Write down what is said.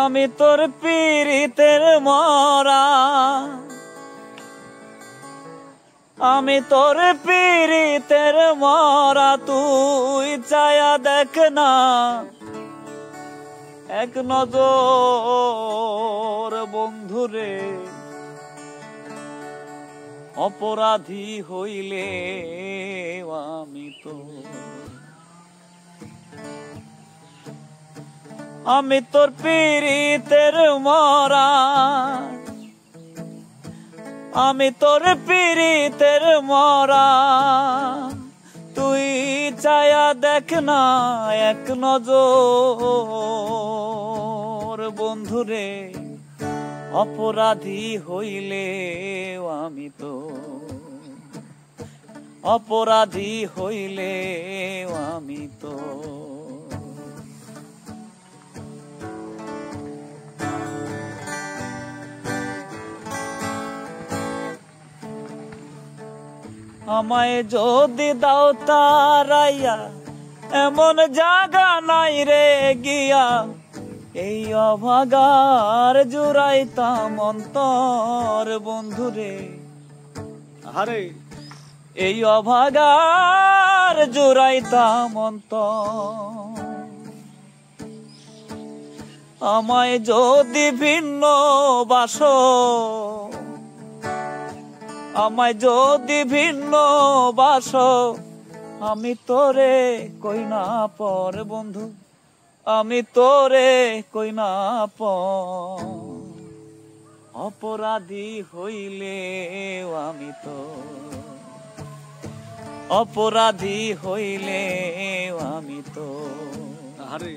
আমি তোর পীড়িতের মরা, আমি তোর পীড়িতের মরা, তুই চায়া দেখ না এক নজর বন্ধুরে। অপরাধী হইলে আমি তো, আমি তোর পীড়িতের মরা, আমি তোর পীড়িতের মরা, তুই চায়া দেখ না এক নজর বন্ধুরে। অপরাধী হইলে আমি তো, অপরাধী হইলে আমি তো। আমায় যদি দাও তারাইয়া, এমন জাগা নাই রে গিয়া, এই অভাগার জুড়াইতাম অন্তর বন্ধুরে। আরে এই অভাগার জুড়াইতাম অন্তর। আমায় যদি ভিন্ন বাসো, আমায় যদি ভিন্ন বাসো, আমি তোরে কই না পর বন্ধু, আমি তোরে কই না পর। অপরাধী হইলে আমি তো, অপরাধী হইলে আমি তো। আরে